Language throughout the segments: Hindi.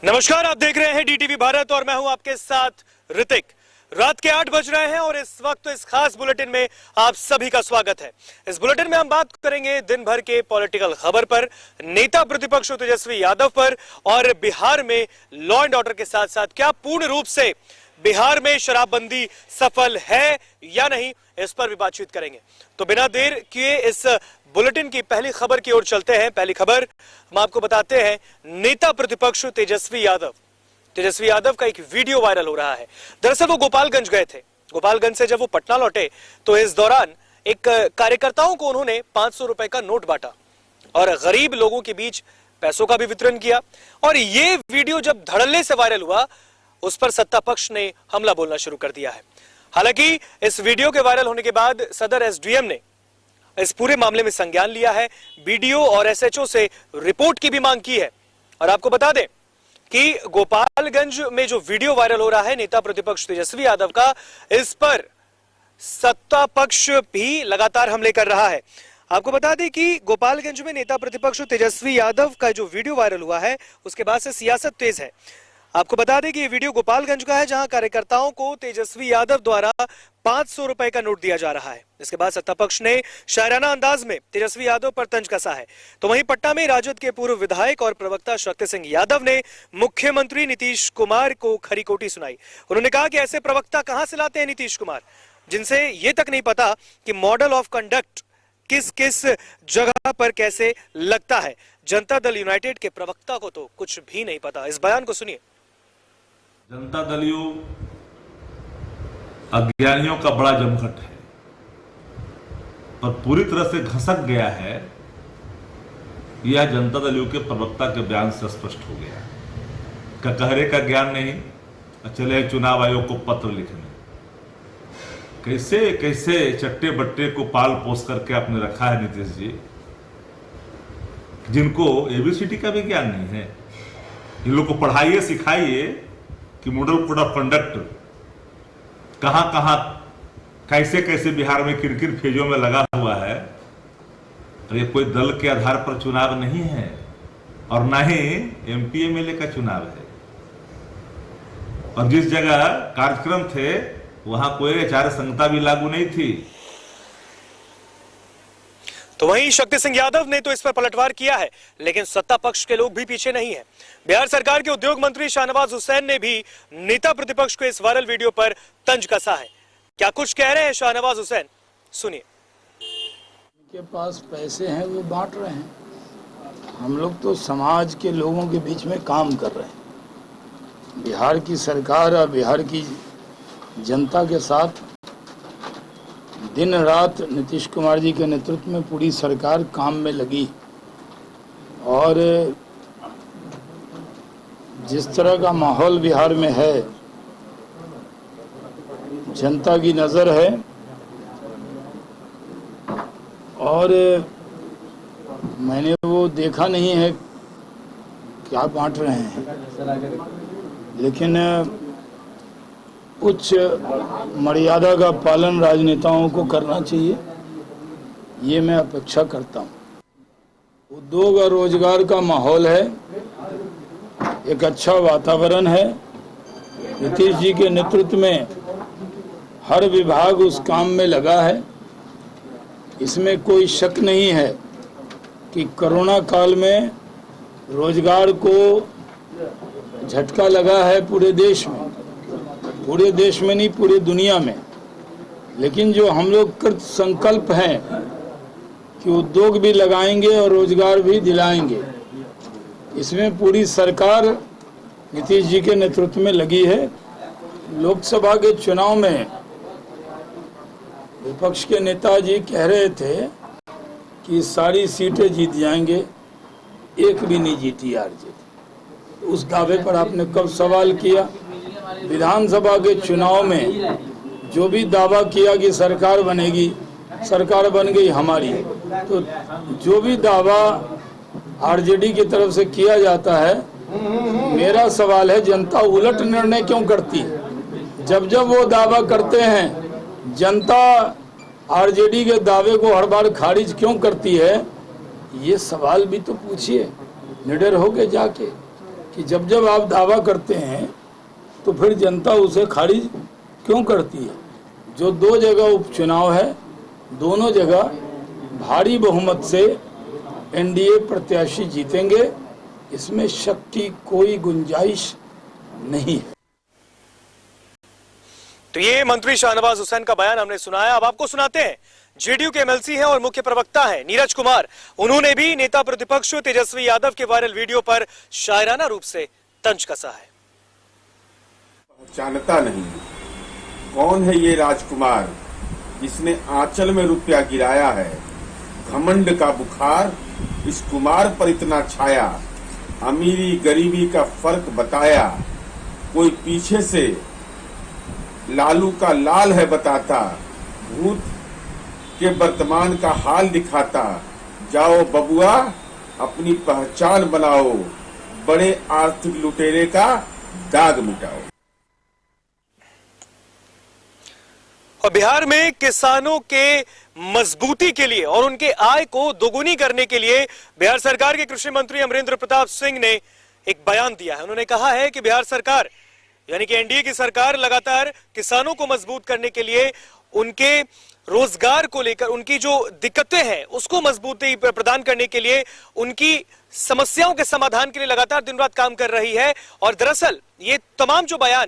नमस्कार, आप देख रहे हैं डीटीवी भारत और मैं हूं आपके साथ ऋतिक। रात के 8 बज रहे हैं और इस वक्त इस खास बुलेटिन में आप सभी का स्वागत है। इस बुलेटिन में हम बात करेंगे दिन भर के पॉलिटिकल खबर पर, नेता प्रतिपक्ष तेजस्वी यादव पर और बिहार में लॉ एंड ऑर्डर के साथ साथ क्या पूर्ण रूप से बिहार में शराबबंदी सफल है या नहीं, इस पर भी बातचीत करेंगे। तो बिना देर किए इस बुलेटिन की पहली खबर की ओर चलते हैं। पहली खबर हम आपको बताते हैं, नेता प्रतिपक्ष तेजस्वी यादव का एक वीडियो वायरल हो रहा है। दरअसल वो गोपालगंज गए थे। गोपालगंज से जब वो पटना लौटे तो इस दौरान एक कार्यकर्ताओं को उन्होंने 500 रुपए का नोट बांटा और गरीब लोगों के बीच पैसों का भी वितरण किया। और ये वीडियो जब धड़ल्ले से वायरल हुआ, उस पर सत्ता पक्ष ने हमला बोलना शुरू कर दिया है। हालांकि इस वीडियो के वायरल होने के बाद सदर एसडीएम ने इस पूरे मामले में संज्ञान लिया है, बीडीओ और एसएचओ से रिपोर्ट की भी मांग की है। और आपको बता दें कि गोपालगंज में जो वीडियो वायरल हो रहा है नेता प्रतिपक्ष तेजस्वी यादव का, इस पर सत्ता पक्ष भी लगातार हमले कर रहा है। आपको बता दें कि गोपालगंज में नेता प्रतिपक्ष तेजस्वी यादव का जो वीडियो वायरल हुआ है, उसके बाद से सियासत तेज है। आपको बता दें कि ये वीडियो गोपालगंज का है, जहां कार्यकर्ताओं को तेजस्वी यादव द्वारा 500 रुपए का नोट दिया जा रहा है। इसके बाद सत्ता पक्ष ने शायराना अंदाज में तेजस्वी यादव पर तंज कसा है। तो वहीं पटना में राजद के पूर्व विधायक और प्रवक्ता शक्ति सिंह यादव ने मुख्यमंत्री नीतीश कुमार को खरी खोटी सुनाई। उन्होंने कहा कि ऐसे प्रवक्ता कहां से लाते हैं नीतीश कुमार, जिनसे ये तक नहीं पता कि मॉडल ऑफ कंडक्ट किस किस जगह पर कैसे लगता है। जनता दल यूनाइटेड के प्रवक्ता को तो कुछ भी नहीं पता। इस बयान को सुनिए। जनता दलियों अज्ञानियों का बड़ा जमघट है और पूरी तरह से घसक गया है। यह जनता दलियों के प्रवक्ता के बयान से स्पष्ट हो गया। ककहरे का ज्ञान नहीं, चले चुनाव आयोग को पत्र लिखने। कैसे कैसे चट्टे बट्टे को पाल पोस करके आपने रखा है नीतीश जी, जिनको एबीसीडी का भी ज्ञान नहीं है। इन लोग को पढ़ाइए, सिखाइए कि मॉडल कोड ऑफ कंडक्ट कहां कहां कैसे कैसे बिहार में किन किन फेजों में लगा हुआ है। और ये कोई दल के आधार पर चुनाव नहीं है और ना ही एमपी एमएलए का चुनाव है। और जिस जगह कार्यक्रम थे वहां कोई आचार संहिता भी लागू नहीं थी। तो वहीं शक्ति सिंह यादव ने तो इस पर पलटवार किया है, लेकिन सत्ता पक्ष के लोग भी पीछे नहीं है। बिहार सरकार के उद्योग मंत्री शाहनवाज हुसैन ने भी नेता प्रतिपक्ष को इस वायरल वीडियो पर तंज कसा है। क्या कुछ कह रहे हैं शाहनवाज हुसैन, सुनिए। उनके पास पैसे हैं, वो बांट रहे हैं। हम लोग तो समाज के लोगों के बीच में काम कर रहे हैं। बिहार की सरकार और बिहार की जनता के साथ दिन रात नीतीश कुमार जी के नेतृत्व में पूरी सरकार काम में लगी। और जिस तरह का माहौल बिहार में है, जनता की नज़र है और मैंने वो देखा नहीं है क्या बांट रहे हैं, लेकिन उच्च मर्यादा का पालन राजनेताओं को करना चाहिए, ये मैं अपेक्षा करता हूँ। उद्योग और रोजगार का माहौल है, एक अच्छा वातावरण है। नीतीश जी के नेतृत्व में हर विभाग उस काम में लगा है। इसमें कोई शक नहीं है कि कोरोना काल में रोजगार को झटका लगा है पूरे देश में नहीं, पूरे दुनिया में। लेकिन जो हम लोग कृत संकल्प हैं कि उद्योग भी लगाएंगे और रोजगार भी दिलाएंगे, इसमें पूरी सरकार नीतीश जी के नेतृत्व में लगी है। लोकसभा के चुनाव में विपक्ष के नेताजी कह रहे थे कि सारी सीटें जीत जाएंगे, एक भी नहीं जीती आरजेडी। उस दावे पर आपने कब सवाल किया? विधानसभा के चुनाव में जो भी दावा किया कि सरकार बनेगी, सरकार बन गई हमारी। तो जो भी दावा आरजेडी की तरफ से किया जाता है, मेरा सवाल है जनता उलट निर्णय क्यों करती है? जब वो दावा करते हैं, जनता आरजेडी के दावे को हर बार खारिज क्यों करती है? ये सवाल भी तो पूछिए निडर होके जाके कि जब जब आप दावा करते हैं तो फिर जनता उसे खारिज क्यों करती है। जो 2 जगह उपचुनाव है, दोनों जगह भारी बहुमत से एनडीए प्रत्याशी जीतेंगे, इसमें शक की कोई गुंजाइश नहीं है। तो ये मंत्री शाहनवाज हुसैन का बयान हमने सुनाया। अब आपको सुनाते हैं जेडीयू के एमएलसी हैं और मुख्य प्रवक्ता हैं नीरज कुमार। उन्होंने भी नेता प्रतिपक्ष तेजस्वी यादव के वायरल वीडियो पर शायराना रूप से तंज कसा है। जानता नहीं कौन है ये राजकुमार, जिसने आंचल में रुपया गिराया है। घमंड का बुखार इस कुमार पर इतना छाया, अमीरी गरीबी का फर्क बताया। कोई पीछे से लालू का लाल है बताता, भूत के वर्तमान का हाल दिखाता। जाओ बबुआ अपनी पहचान बनाओ, बड़े आर्थिक लुटेरे का दाग मिटाओ। और बिहार में किसानों के मजबूती के लिए और उनके आय को दोगुनी करने के लिए बिहार सरकार के कृषि मंत्री अमरेंद्र प्रताप सिंह ने एक बयान दिया है। उन्होंने कहा है कि बिहार सरकार यानी कि एनडीए की सरकार लगातार किसानों को मजबूत करने के लिए, उनके रोजगार को लेकर उनकी जो दिक्कतें हैं उसको मजबूती प्रदान करने के लिए, उनकी समस्याओं के समाधान के लिए लगातार दिन रात काम कर रही है। और दरअसल ये तमाम जो बयान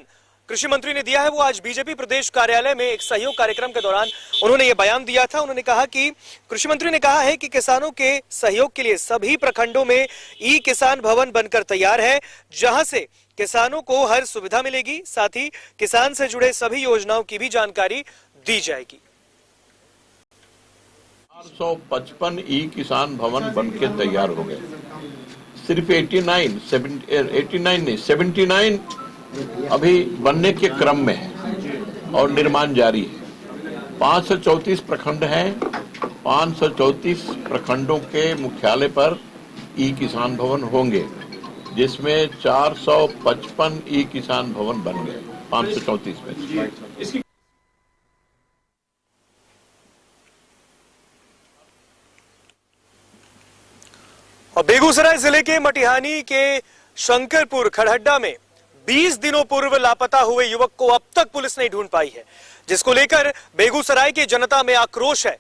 कृषि मंत्री ने दिया है वो आज बीजेपी प्रदेश कार्यालय में एक सहयोग कार्यक्रम के दौरान उन्होंने ये बयान दिया था। उन्होंने कहा कि कृषि मंत्री ने कहा है कि किसानों के सहयोग के लिए सभी प्रखंडों में ई किसान भवन बनकर तैयार है, जहां से किसानों को हर सुविधा मिलेगी, साथ ही किसान से जुड़े सभी योजनाओं की भी जानकारी दी जाएगी। 455 ई किसान भवन बनके तैयार हो गए। सिर्फ 79 अभी बनने के क्रम में है और निर्माण जारी है। 534 प्रखंड हैं। 534 प्रखंडों के मुख्यालय पर ई किसान भवन होंगे, जिसमें 455 ई किसान भवन बन गए 534 में। और बेगूसराय जिले के मटिहानी के शंकरपुर खड़हड्डा में 20 दिनों पूर्व लापता हुए युवक को अब तक पुलिस नहीं ढूंढ पाई है, जिसको लेकर बेगूसराय की जनता में आक्रोश है।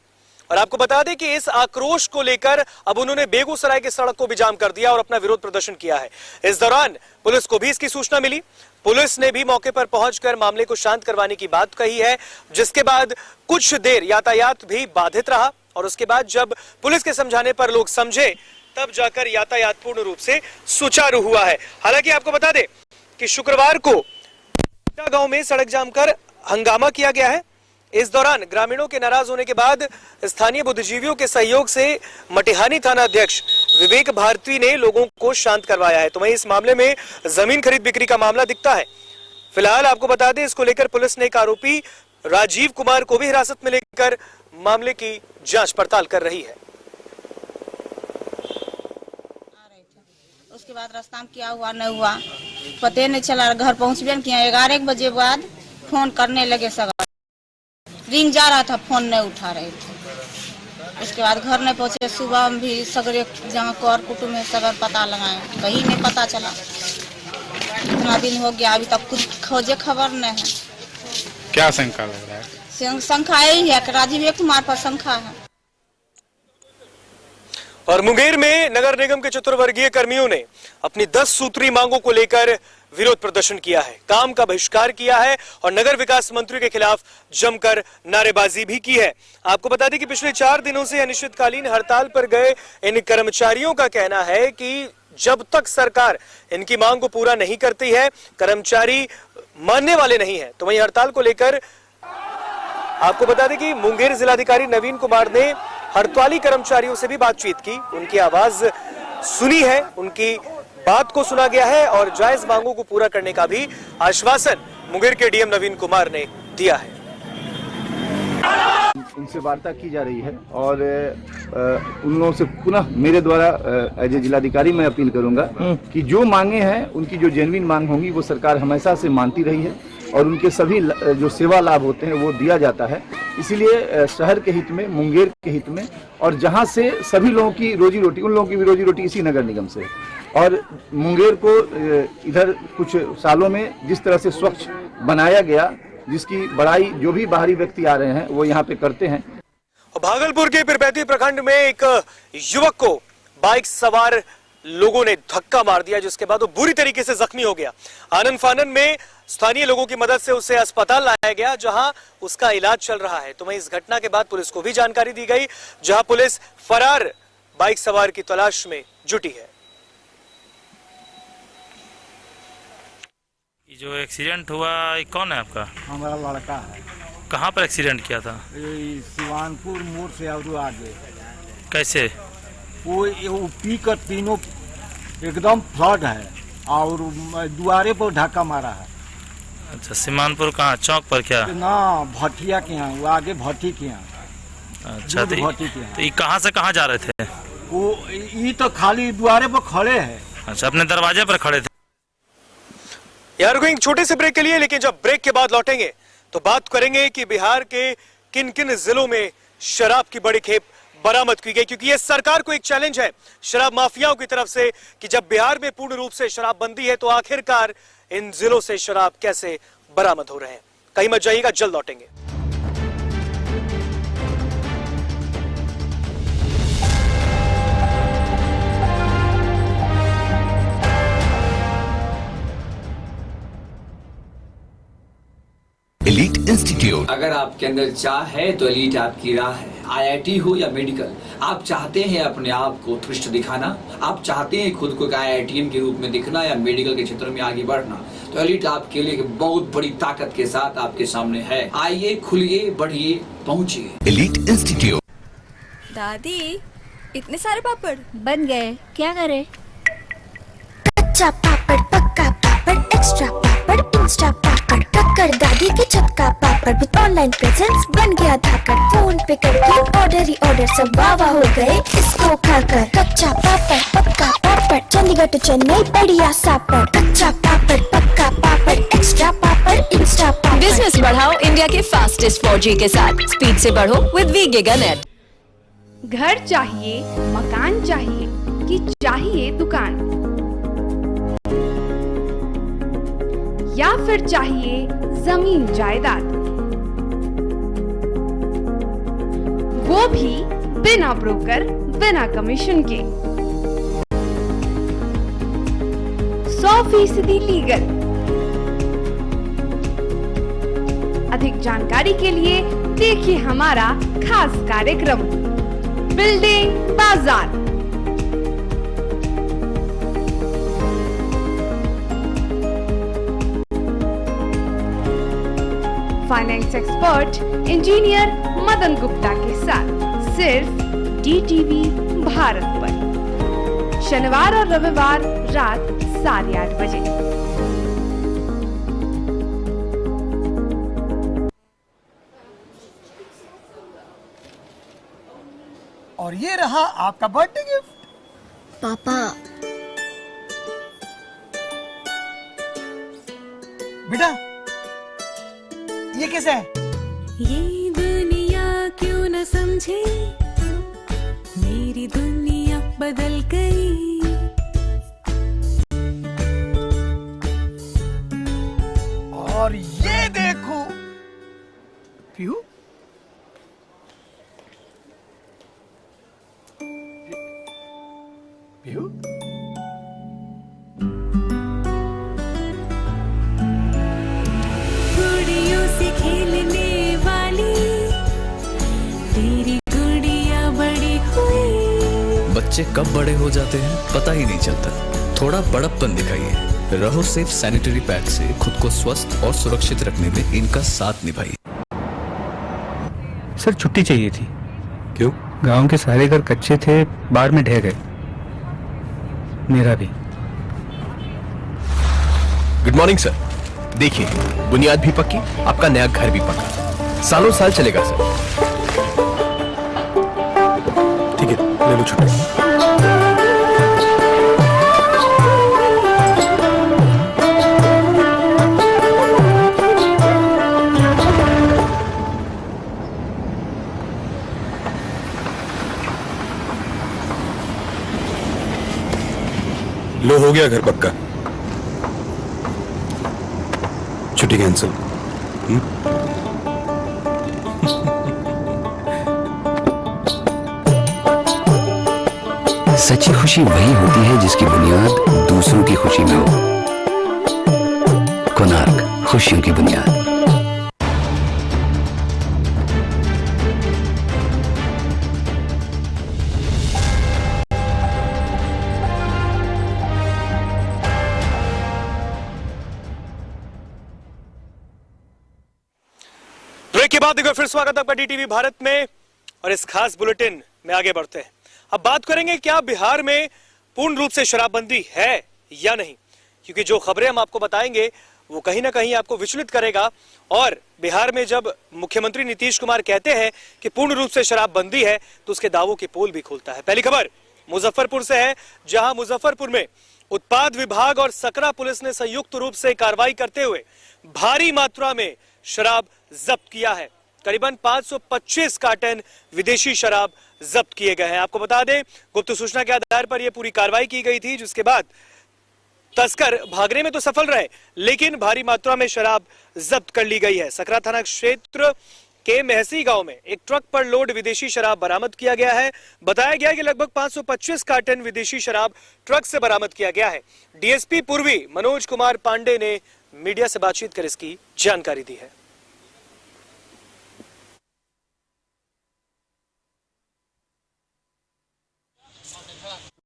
और आपको बता दें कि इस आक्रोश को लेकर अब उन्होंने बेगूसराय की सड़क को भी जाम कर दिया और अपना विरोध प्रदर्शन किया है। इस दौरान पुलिस को भी इसकी सूचना मिली। पुलिस ने भी मौके पर पहुंचकर मामले को शांत करवाने की बात कही है, जिसके बाद कुछ देर यातायात भी बाधित रहा और उसके बाद जब पुलिस के समझाने पर लोग समझे तब जाकर यातायात पूर्ण रूप से सुचारू हुआ है। हालांकि आपको बता दें कि शुक्रवार को गांव में सड़क जाम कर हंगामा किया गया है। इस दौरान ग्रामीणों के नाराज होने के बाद स्थानीय बुद्धिजीवियों के सहयोग से मटिहानी थाना अध्यक्ष विवेक भारती ने लोगों को शांत करवाया है। तो वहीं इस मामले में जमीन खरीद बिक्री का मामला दिखता है। फिलहाल आपको बता दें इसको लेकर पुलिस ने एक आरोपी राजीव कुमार को भी हिरासत में लेकर मामले की जांच पड़ताल कर रही है। उसके बाद रास्ता में क्या हुआ न हुआ पता नहीं चला। घर पहुंच भी किया 11 बजे बाद फोन करने लगे, सगा रिंग जा रहा था, फोन नहीं उठा रहे थे। उसके बाद घर नहीं पहुंचे। सुबह में भी सगरे जहाँ कर कुटुंब में सगर पता लगाए, कहीं नहीं पता चला। इतना दिन हो गया अभी तक कुछ खोजे खबर नहीं है। क्या शंका लग रहा है? शंका यही है कि राजीव कुमार पर शंका है। और मुंगेर में नगर निगम के चतुर्वर्गीय कर्मियों ने अपनी 10 सूत्री मांगों को लेकर विरोध प्रदर्शन किया है, काम का बहिष्कार किया है और नगर विकास मंत्री के खिलाफ जमकर नारेबाजी भी की है। आपको बता दें कि पिछले 4 दिनों से अनिश्चितकालीन हड़ताल पर गए इन कर्मचारियों का कहना है कि जब तक सरकार इनकी मांग को पूरा नहीं करती है, कर्मचारी मानने वाले नहीं है। तो वहीं हड़ताल को लेकर आपको बता दें कि मुंगेर जिलाधिकारी नवीन कुमार ने हड़ताली कर्मचारियों से भी बातचीत की, उनकी आवाज सुनी है, उनकी बात को सुना गया है और जायज मांगों को पूरा करने का भी आश्वासन मुंगेर के डीएम नवीन कुमार ने दिया है। उनसे वार्ता की जा रही है और उन लोगों से पुनः मेरे द्वारा एज ए जिलाधिकारी मैं अपील करूंगा कि जो मांगे हैं उनकी जो जेन्युइन मांग होंगी वो सरकार हमेशा से मानती रही है और उनके सभी जो सेवा लाभ होते हैं वो दिया जाता है। इसीलिए शहर के हित में, मुंगेर के हित में और जहां से सभी लोगों की रोजी रोटी, उन लोगों की भी रोजी रोटी इसी नगर निगम से है, और मुंगेर को इधर कुछ सालों में जिस तरह से स्वच्छ बनाया गया, जिसकी बड़ाई जो भी बाहरी व्यक्ति आ रहे हैं वो यहाँ पे करते हैं। भागलपुर के पिरपैती प्रखंड में एक युवक को बाइक सवार लोगों ने धक्का मार दिया, जिसके बाद वो बुरी तरीके से जख्मी हो गया। आनन फानन में स्थानीय लोगों की मदद से उसे अस्पताल लाया गया, जहां उसका इलाज चल रहा है। तो वहीं इस घटना के बाद पुलिस को भी जानकारी दी गई, जहां पुलिस फरार बाइक सवार की तलाश में जुटी है। ये जो एक्सीडेंट हुआ, ये कौन है आपका? हमारा लड़का है। कहाँ पर एक्सीडेंट किया था? ये सिवानपुर मोड़ से और आगे। कैसे? वो पी कर तीनों एकदम फ्लड है और दुआरे पर धक्का मारा है। अच्छा, सीमानपुर कहाँ, चौक पर क्या? ना, भट्टिया के यहाँ, वो आगे भट्टी के यहाँ। अच्छा, तो ये कहाँ से कहाँ जा रहे थे? वो ये तो खाली द्वारे पर खड़े हैं। अच्छा, अपने दरवाजे पर खड़े थे। यार रुकेंगे छोटे से ब्रेक के लिए, लेकिन जब ब्रेक के बाद लौटेंगे तो बात करेंगे कि बिहार के किन किन जिलों में शराब की बड़ी खेप बरामद की गई, क्योंकि ये सरकार को एक चैलेंज है शराब माफियाओं की तरफ से कि जब बिहार में पूर्ण रूप से शराबबंदी है तो आखिरकार इन जिलों से शराब कैसे बरामद हो रहे हैं। कहीं मत जाइएगा, जल्द लौटेंगे। Elite institute. अगर आपके अंदर चाह है तो एलीट आपकी राह है। IIT हो या मेडिकल, आप चाहते हैं अपने आप को उत्कृष्ट दिखाना, आप चाहते हैं खुद को एक IITM के रूप में दिखना या मेडिकल के क्षेत्र में आगे बढ़ना, तो एलीट आपके लिए बहुत बड़ी ताकत के साथ आपके सामने है। आइए, खुलिए, बढ़िए, पहुंचिए। Elite institute. दादी, इतने सारे पापड़ बन गए, क्या करे? कच्चा पापड़, पक्का पापड़, एक्स्ट्रा पापड़, इंस्टा पापड़, टक्कर दादी के छक्का पापड़ विद ऑनलाइन प्रेजेंस बन गया धाकड़। फोन पे करके ऑर्डर ही ऑर्डर, सब वाह हो गए इसको खाकर। कच्चा पापड़, पक्का पापड़, चंडीगढ़ टू चेन्नई बढ़िया सापड़। कच्चा पापड़, पक्का पापड़, एक्स्ट्रा पापड़, इंस्टा पापड़। बिजनेस बढ़ाओ इंडिया के फास्टेस्ट 4G के साथ। स्पीड से बढ़ो विद वी गिगानेट। घर चाहिए, मकान चाहिए कि चाहिए दुकान, या फिर चाहिए जमीन जायदाद, वो भी बिना ब्रोकर, बिना कमीशन के, 100% लीगल। अधिक जानकारी के लिए देखिए हमारा खास कार्यक्रम बिल्डिंग बाजार। Finance expert engineer Madan Gupta के साथ सिर्फ DTV भारत पर, शनिवार और रविवार रात 8:30 बजे। और ये रहा आपका बर्थडे गिफ्ट। पापा, बेटा ये कैसा है? ये दुनिया क्यों न समझे, मेरी दुनिया बदल गई। और ये देखो पीहू, पीहू गुड़ियों से खेलने वाली तेरी गुड़िया बड़ी हुई। बच्चे कब बड़े हो जाते हैं पता ही नहीं चलता। थोड़ा बड़प्पन दिखाइए। रहो सेफ सैनिटरी पैड से खुद को स्वस्थ और सुरक्षित रखने में इनका साथ निभाइए। सर छुट्टी चाहिए थी। क्यों? गांव के सारे घर कच्चे थे, बाढ़ में ढह गए, मेरा भी। Good morning sir. देखिए, बुनियाद भी पक्की, आपका नया घर भी पक्का, सालों साल चलेगा सर। ठीक है, ले लो छुट्टी। हो गया घर पक्का, छुट्टी कैंसिल। सच्ची खुशी वही होती है जिसकी बुनियाद दूसरों की खुशी में हो। कोणार्क, खुशियों की बुनियाद। ब्रेक के बाद एक बार फिर स्वागत है आपका डीटीवी भारत में, और इस खास बुलेटिन में आगे बढ़ते हैं। अब बात करेंगे क्या बिहार में पूर्ण रूप से शराबबंदी है या नहीं, क्योंकि जो खबरें हम आपको बताएंगे वो कहीं ना कहीं आपको विचलित करेगा। और बिहार में जब मुख्यमंत्री नीतीश कुमार कहते हैं कि पूर्ण रूप से शराबबंदी है तो उसके दावों की पोल भी खुलता है। पहली खबर मुजफ्फरपुर से है, जहां मुजफ्फरपुर में उत्पाद विभाग और सकरा पुलिस ने संयुक्त रूप से कार्रवाई करते हुए भारी मात्रा में शराब जब्त किया है। करीबन 525 कार्टन विदेशी शराब जब्त किए गए हैं। आपको बता दें, गुप्त सूचना के आधार पर यह पूरी कार्रवाई की गई थी, जिसके बाद तस्कर भागने में तो सफल रहे, लेकिन भारी मात्रा में शराब जब्त कर ली गई है। सकरा थाना क्षेत्र के महसी गांव में एक ट्रक पर लोड विदेशी शराब बरामद किया गया है। बताया गया कि लगभग 525 कार्टन विदेशी शराब ट्रक से बरामद किया गया है। डीएसपी पूर्वी मनोज कुमार पांडे ने मीडिया से बातचीत कर इसकी जानकारी दी है।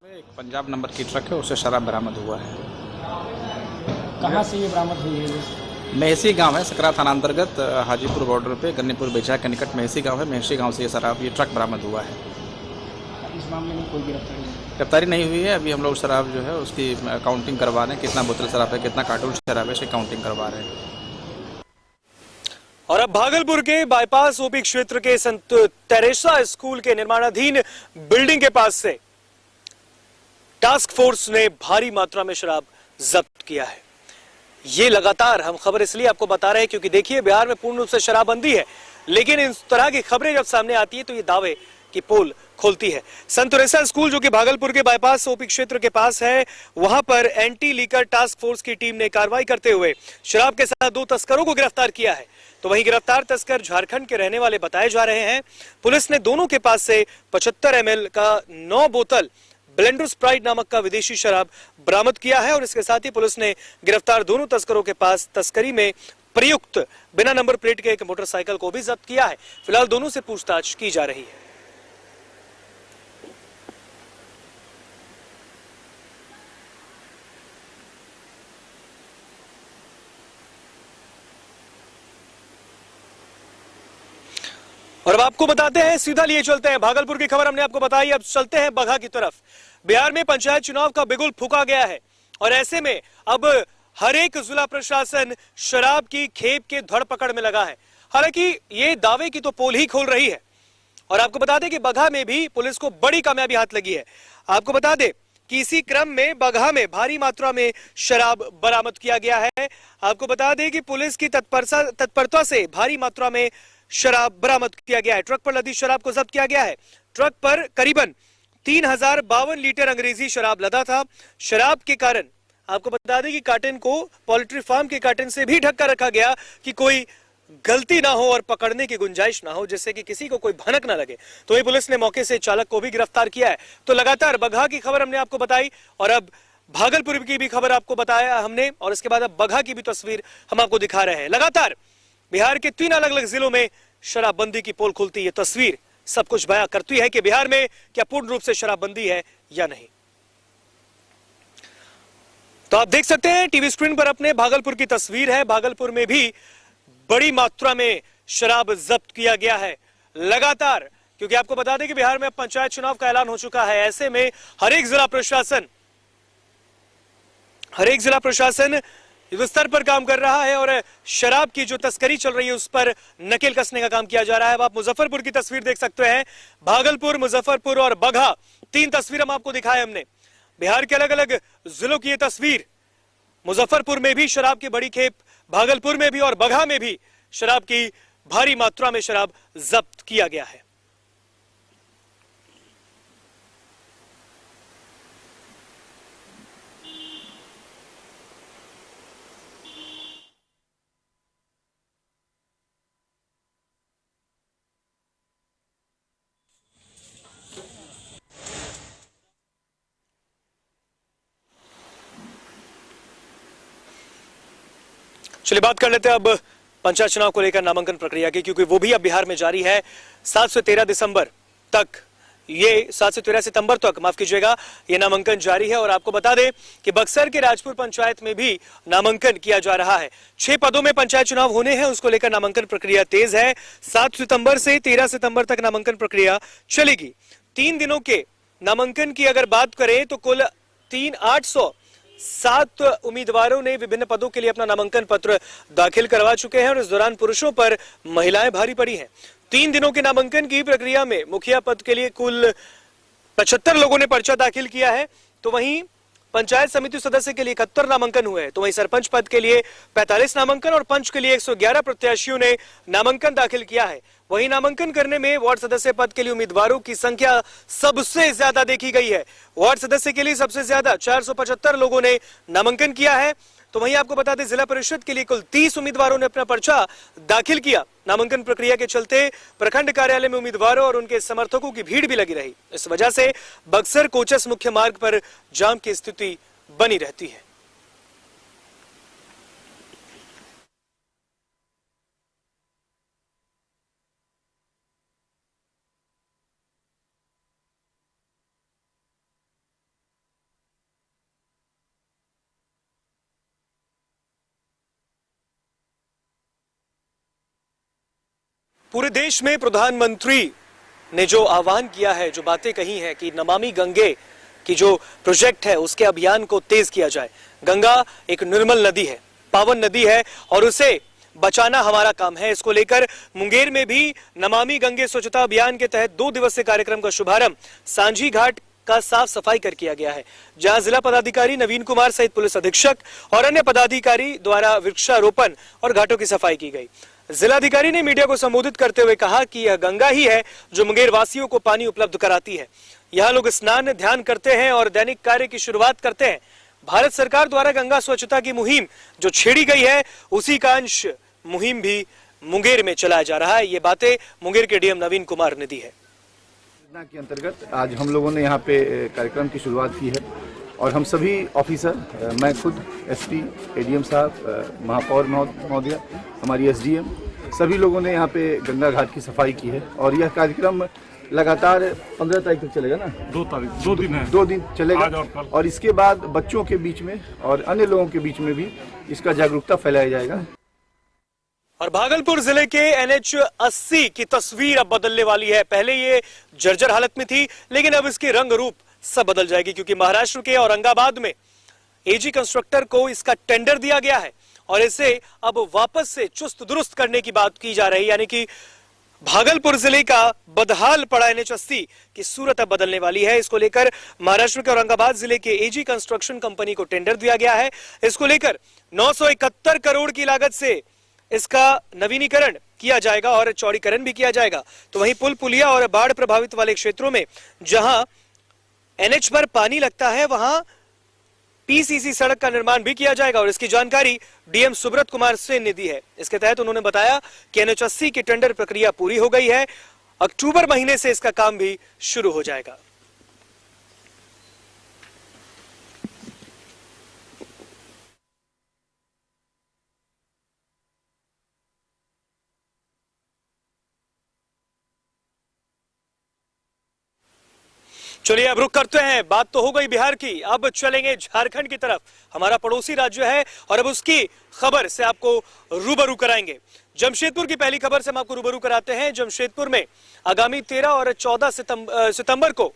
एक पंजाब नंबर की ट्रक है, उससे शराब बरामद हुआ है। कहाँ से ये बरामद हुई है? महसी गांव है, सकरा थाना अंतर्गत हाजीपुर बॉर्डर पे गन्नीपुर बेचा के निकट महसी गांव है। महसी गांव से ये शराब, ये ट्रक बरामद हुआ है। इस मामले में कोई गिरफ्तारी नहीं हुई है। अभी हम लोग शराब जो है उसकी काउंटिंग करवा रहे हैं, कितना बोतल शराब है, कितना कार्टून शराब है, इसकी काउंटिंग करवा रहे हैं। और अब भागलपुर के बाईपास ओपी क्षेत्र के संत तेरेसा स्कूल के निर्माणाधीन बिल्डिंग के पास से टास्क फोर्स ने भारी मात्रा में शराब जब्त किया है। ये लगातार हम खबर इसलिए आपको बता रहे हैं क्योंकि देखिए, बिहार में पूर्ण रूप से शराबबंदी है, लेकिन इस तरह की खबरें जब सामने आती है तो ये दावे की पोल खोलती है। संत तेरेसा स्कूल जो कि भागलपुर के बाईपास ओपी क्षेत्र के पास है, वहां पर एंटी लीकर टास्क फोर्स की टीम ने कार्रवाई करते हुए शराब के साथ 2 तस्करों को गिरफ्तार किया है। तो वहीं गिरफ्तार तस्कर झारखंड के रहने वाले बताए जा रहे हैं। पुलिस ने दोनों के पास से 75 ml का 9 बोतल ब्लेंडर स्प्राइट नामक का विदेशी शराब बरामद किया है। और इसके साथ ही पुलिस ने गिरफ्तार दोनों तस्करों के पास तस्करी में प्रयुक्त बिना नंबर प्लेट के एक मोटरसाइकिल को भी जब्त किया है। फिलहाल दोनों से पूछताछ की जा रही है। और अब आपको बताते हैं, सीधा लिए चलते हैं, भागलपुर की खबर हमने आपको बताई, अब चलते हैं बगहा की तरफ। बिहार में पंचायत चुनाव का बिगुल फूंका गया है और ऐसे में अब हर एक जिला प्रशासन शराब की खेप के धड़ पकड़ में लगा है। हालांकि ये दावे की तो पोल ही खोल रही है। और आपको बता दें कि बगहा में भी पुलिस को बड़ी कामयाबी हाथ लगी है। आपको बता दें कि इसी क्रम में बगहा में भारी मात्रा में शराब बरामद किया गया है। आपको बता दें कि पुलिस की तत्परता से भारी मात्रा में शराब बरामद किया गया है। ट्रक पर लदी शराब को जब्त किया गया है। ट्रक पर करीबन 3052 लीटर अंग्रेजी शराब लदा था। शराब के कारण आपको बता दें कि कार्टन को पोल्ट्री फार्म के कार्टन से भी ढक कर रखा गया कि कोई गलती ना हो और पकड़ने की गुंजाइश ना हो, जिससे कि किसी को कोई भनक ना लगे। तो ये पुलिस ने मौके से चालक को भी गिरफ्तार किया है। तो लगातार बगहा की खबर हमने आपको बताई और अब भागलपुर की भी खबर आपको बताया हमने, और इसके बाद अब बगहा की भी तस्वीर हम आपको दिखा रहे हैं। लगातार बिहार के 3 अलग अलग जिलों में शराबबंदी की पोल खुलती है। तस्वीर सब कुछ बयां करती है कि बिहार में क्या पूर्ण रूप से शराबबंदी है या नहीं। तो आप देख सकते हैं टीवी स्क्रीन पर अपने भागलपुर की तस्वीर है। भागलपुर में भी बड़ी मात्रा में शराब जब्त किया गया है लगातार, क्योंकि आपको बता दें कि बिहार में अब पंचायत चुनाव का ऐलान हो चुका है। ऐसे में हर एक जिला प्रशासन युद्ध स्तर पर काम कर रहा है और शराब की जो तस्करी चल रही है उस पर नकेल कसने का काम किया जा रहा है। अब आप मुजफ्फरपुर की तस्वीर देख सकते हैं। भागलपुर, मुजफ्फरपुर और बगहा, 3 तस्वीर हम आपको दिखाए हमने। बिहार के अलग अलग जिलों की ये तस्वीर। मुजफ्फरपुर में भी शराब की बड़ी खेप, भागलपुर में भी और बगहा में भी शराब की भारी मात्रा में शराब जब्त किया गया है। चलिए बात कर लेते हैं अब पंचायत चुनाव को लेकर नामांकन प्रक्रिया की, क्योंकि वो भी अब बिहार में जारी है। 7 से 13 दिसंबर तक, ये 7 से 13 सितंबर तक, माफ कीजिएगा, ये नामांकन जारी है। और आपको बता दें कि बक्सर के राजपुर पंचायत में भी नामांकन किया जा रहा है। 6 पदों में पंचायत चुनाव होने हैं, उसको लेकर नामांकन प्रक्रिया तेज है। 7 सितंबर से 13 सितंबर तक नामांकन प्रक्रिया चलेगी। 3 दिनों के नामांकन की अगर बात करें तो कुल 807 उम्मीदवारों ने विभिन्न पदों के लिए अपना नामांकन पत्र दाखिल करवा चुके हैं और इस दौरान पुरुषों पर महिलाएं भारी पड़ी हैं। 3 दिनों के नामांकन की प्रक्रिया में मुखिया पद के लिए कुल 75 लोगों ने पर्चा दाखिल किया है, तो वहीं पंचायत समिति सदस्य के लिए 71 नामांकन हुए हैं, तो वहीं सरपंच पद के लिए 45 नामांकन और पंच के लिए 111 प्रत्याशियों ने नामांकन दाखिल किया है। वहीं नामांकन करने में वार्ड सदस्य पद के लिए उम्मीदवारों की संख्या सबसे ज्यादा देखी गई है। वार्ड सदस्य के लिए सबसे ज्यादा 475 लोगों ने नामांकन किया है। तो वहीं आपको बता दें जिला परिषद के लिए कुल 30 उम्मीदवारों ने अपना पर्चा दाखिल किया। नामांकन प्रक्रिया के चलते प्रखंड कार्यालय में उम्मीदवारों और उनके समर्थकों की भीड़ भी लगी रही। इस वजह से बक्सर कोचस मुख्य मार्ग पर जाम की स्थिति बनी रहती है। पूरे देश में प्रधानमंत्री ने जो आह्वान किया है, जो बातें कही हैं कि नमामि गंगे की जो प्रोजेक्ट है उसके अभियान को तेज किया जाए। गंगा एक निर्मल नदी है, पावन नदी है और उसे बचाना हमारा काम है। इसको लेकर मुंगेर में भी नमामि गंगे स्वच्छता अभियान के तहत 2 दिवसीय कार्यक्रम का शुभारंभ सांझी घाट का साफ सफाई कर किया गया है, जहां जिला पदाधिकारी नवीन कुमार सहित पुलिस अधीक्षक और अन्य पदाधिकारी द्वारा वृक्षारोपण और घाटों की सफाई की गई। जिलाधिकारी ने मीडिया को संबोधित करते हुए कहा कि यह गंगा ही है जो मुंगेर वासियों को पानी उपलब्ध कराती है। यहाँ लोग स्नान ध्यान करते हैं और दैनिक कार्य की शुरुआत करते हैं। भारत सरकार द्वारा गंगा स्वच्छता की मुहिम जो छेड़ी गई है, उसी का अंश मुहिम भी मुंगेर में चलाया जा रहा है। ये बातें मुंगेर के डीएम नवीन कुमार ने दी है। योजना के अंतर्गत आज हम लोगों ने यहाँ पे कार्यक्रम की शुरुआत की है और हम सभी ऑफिसर, मैं खुद एसपी, एडीएम साहब, महापौर महोदया, हमारी एसडीएम, सभी लोगों ने यहाँ पे गंगा घाट की सफाई की है। और यह कार्यक्रम लगातार 15 तारीख तक चलेगा ना, 2 दिन है, 2 दिन चलेगा। और इसके बाद बच्चों के बीच में और अन्य लोगों के बीच में भी इसका जागरूकता फैलाया जाएगा। और भागलपुर जिले के NH 80 की तस्वीर अब बदलने वाली है। पहले ये जर्जर हालत में थी, लेकिन अब इसकी रंग रूप सब बदल जाएगी, क्योंकि महाराष्ट्र के औरंगाबाद में एजी कंस्ट्रक्टर को इसका टेंडर दिया गया है और इसे अब वापस से चुस्त दुरुस्त करने की बात की जा रही है। यानी कि भागलपुर जिले का बदहाल पड़ा NH 80 की सूरत अब बदलने वाली है। इसको लेकर महाराष्ट्र के औरंगाबाद जिले के एजी कंस्ट्रक्शन कंपनी को टेंडर दिया गया है। इसको लेकर 971 करोड़ की लागत से इसका नवीनीकरण किया जाएगा और चौड़ीकरण भी किया जाएगा। तो वहीं पुल पुलिया और बाढ़ प्रभावित वाले क्षेत्रों में जहां NH पर पानी लगता है, वहां PCC सड़क का निर्माण भी किया जाएगा और इसकी जानकारी डीएम सुब्रत कुमार सेन ने दी है। इसके तहत उन्होंने बताया कि NH 80 की टेंडर प्रक्रिया पूरी हो गई है। अक्टूबर महीने से इसका काम भी शुरू हो जाएगा। चलिए अब रुक करते हैं, बात तो हो गई बिहार की, अब चलेंगे झारखंड की तरफ। हमारा पड़ोसी राज्य है और अब उसकी खबर से आपको रूबरू कराएंगे। जमशेदपुर की पहली खबर से हम आपको रूबरू कराते हैं। जमशेदपुर में आगामी 13 और 14 सितंबर को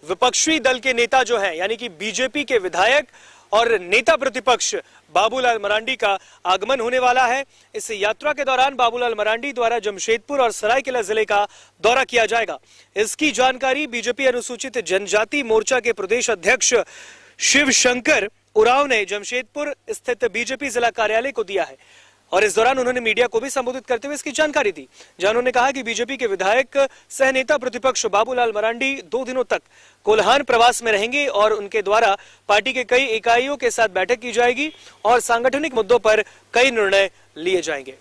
विपक्षी दल के नेता जो हैं, यानी कि बीजेपी के विधायक और नेता प्रतिपक्ष बाबूलाल मरांडी का आगमन होने वाला है। इस यात्रा के दौरान बाबूलाल मरांडी द्वारा जमशेदपुर और सरायकेला जिले का दौरा किया जाएगा। इसकी जानकारी बीजेपी अनुसूचित जनजाति मोर्चा के प्रदेश अध्यक्ष शिव शंकर उरांव ने जमशेदपुर स्थित बीजेपी जिला कार्यालय को दिया है और इस दौरान उन्होंने मीडिया को भी संबोधित करते हुए इसकी जानकारी दी, जहां उन्होंने कहा कि बीजेपी के विधायक सह नेता प्रतिपक्ष बाबूलाल मरांडी 2 दिनों तक कोल्हान प्रवास में रहेंगे और उनके द्वारा पार्टी के कई इकाइयों के साथ बैठक की जाएगी और सांगठनिक मुद्दों पर कई निर्णय लिए जाएंगे।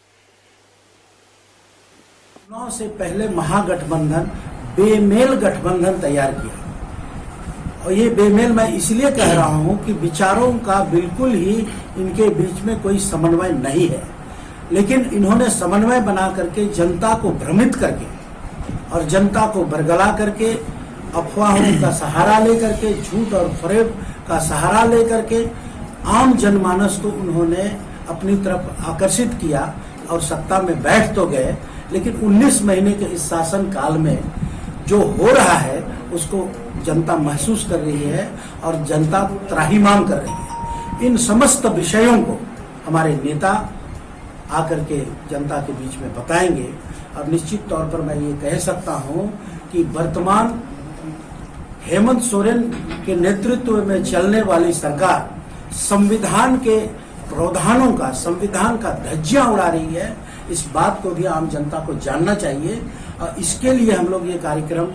चुनाव से पहले महागठबंधन बेमेल गठबंधन तैयार किया और ये बेमेल मैं इसलिए कह रहा हूं कि विचारों का बिल्कुल ही इनके बीच में कोई समन्वय नहीं है, लेकिन इन्होंने समन्वय बना करके जनता को भ्रमित करके और जनता को बरगला करके अफवाहों का सहारा लेकर के, झूठ और फरेब का सहारा लेकर के आम जनमानस को उन्होंने अपनी तरफ आकर्षित किया और सत्ता में बैठ तो गए, लेकिन 19 महीने के इस शासन काल में जो हो रहा है उसको जनता महसूस कर रही है और जनता त्राहिमाम कर रही है। इन समस्त विषयों को हमारे नेता आकर के जनता के बीच में बताएंगे और निश्चित तौर पर मैं ये कह सकता हूं कि वर्तमान हेमंत सोरेन के नेतृत्व में चलने वाली सरकार संविधान के प्रावधानों का, संविधान का धज्जियां उड़ा रही है। इस बात को भी आम जनता को जानना चाहिए और इसके लिए हम लोग ये कार्यक्रम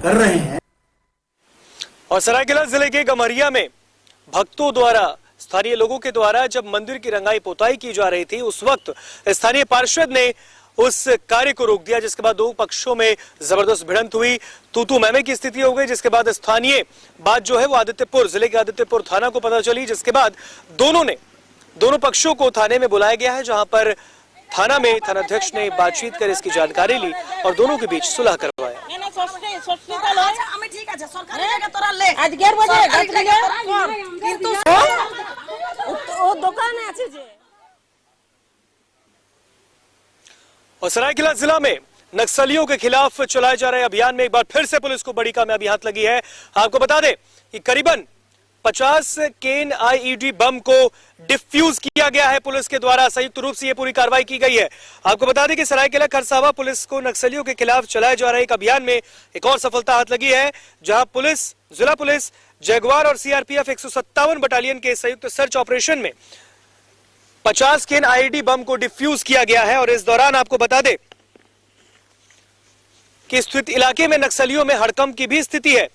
कर रहे हैं। और सरायकेला जिले के गम्हरिया में भक्तों द्वारा, स्थानीय लोगों के द्वारा जब मंदिर की रंगाई पोताई की जा रही थी, उस वक्त स्थानीय पार्षद ने उस कार्य को रोक दिया, जिसके बाद दो पक्षों में जबरदस्त भिड़ंत हुई, तू मैमे की स्थिति हो गई, जिसके बाद स्थानीय बात जो है वो आदित्यपुर, जिले के आदित्यपुर थाना को पता चली, जिसके बाद दोनों पक्षों को थाने में बुलाया गया है, जहां पर थाना में थानाध्यक्ष ने बातचीत कर इसकी जानकारी ली और दोनों के बीच सुलह करवाया। और सरायकेला जिला में नक्सलियों के खिलाफ चलाए जा रहे अभियान में एक बार फिर से पुलिस को बड़ी कामयाबी हाथ लगी है। आपको बता दें कि करीबन 50 केन आईईडी बम को डिफ्यूज किया गया है पुलिस के द्वारा। संयुक्त रूप से ये पूरी कार्रवाई की गई है। आपको बता दें कि सरायकेला खरसावा पुलिस को नक्सलियों के खिलाफ चलाए जा रहे एक अभियान में एक और सफलता हाथ लगी है, जहां पुलिस, जिला पुलिस, जगुआर और सीआरपीएफ 157 बटालियन के संयुक्त सर्च ऑपरेशन में 50 केन आईईडी बम को डिफ्यूज किया गया है। और इस दौरान आपको बता दें कि स्थित इलाके में नक्सलियों में हड़कंप की भी स्थिति है।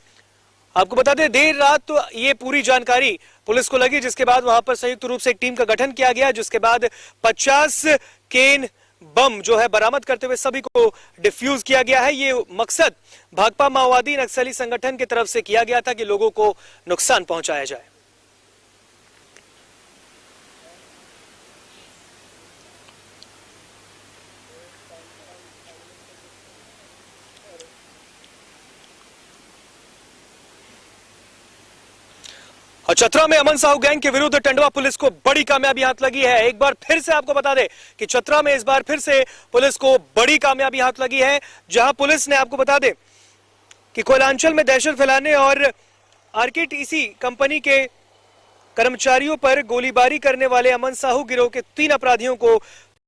आपको बता दें देर रात तो ये पूरी जानकारी पुलिस को लगी, जिसके बाद वहां पर संयुक्त रूप से एक टीम का गठन किया गया, जिसके बाद 50 केन बम जो है बरामद करते हुए सभी को डिफ्यूज किया गया है। ये मकसद भाकपा माओवादी नक्सली संगठन की तरफ से किया गया था कि लोगों को नुकसान पहुंचाया जाए। और चतरा में अमन साहू गैंग के विरुद्ध टंडवा पुलिस को बड़ी कामयाबी हाथ लगी है। एक बार फिर से आपको बता दें कि चतरा में इस बार फिर से पुलिस को बड़ी कामयाबी हाथ लगी है, जहां पुलिस ने, आपको बता दें कि कोयलांचल में दहशत फैलाने और आरकेटीसी कंपनी के कर्मचारियों पर गोलीबारी करने वाले अमन साहू गिरोह के 3 अपराधियों को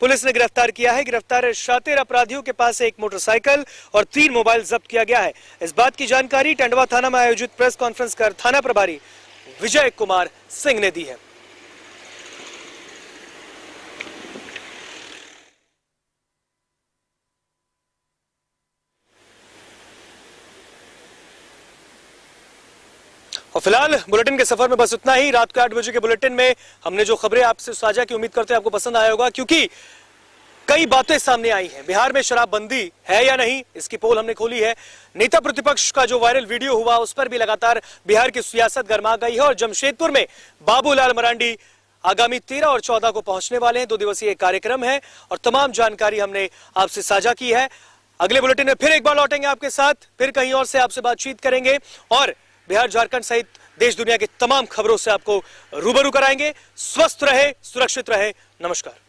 पुलिस ने गिरफ्तार किया है। गिरफ्तार शातिर अपराधियों के पास एक मोटरसाइकिल और 3 मोबाइल जब्त किया गया है। इस बात की जानकारी टंडवा थाना में आयोजित प्रेस कॉन्फ्रेंस कर थाना प्रभारी विजय कुमार सिंह ने दी है। और फिलहाल बुलेटिन के सफर में बस इतना ही। रात को 8 बजे के बुलेटिन में हमने जो खबरें आपसे साझा की, उम्मीद करते हैं आपको पसंद आया होगा, क्योंकि कई बातें सामने आई हैं। बिहार में शराबबंदी है या नहीं, इसकी पोल हमने खोली है। नेता प्रतिपक्ष का जो वायरल वीडियो हुआ, उस पर भी लगातार बिहार की सियासत गर्मा गई है। और जमशेदपुर में बाबूलाल मरांडी आगामी 13 और 14 को पहुंचने वाले हैं। 2 दिवसीय कार्यक्रम है और तमाम जानकारी हमने आपसे साझा की है। अगले बुलेटिन में फिर एक बार लौटेंगे आपके साथ, फिर कहीं और से आपसे बातचीत करेंगे और बिहार, झारखंड सहित देश दुनिया की तमाम खबरों से आपको रूबरू कराएंगे। स्वस्थ रहे, सुरक्षित रहे। नमस्कार।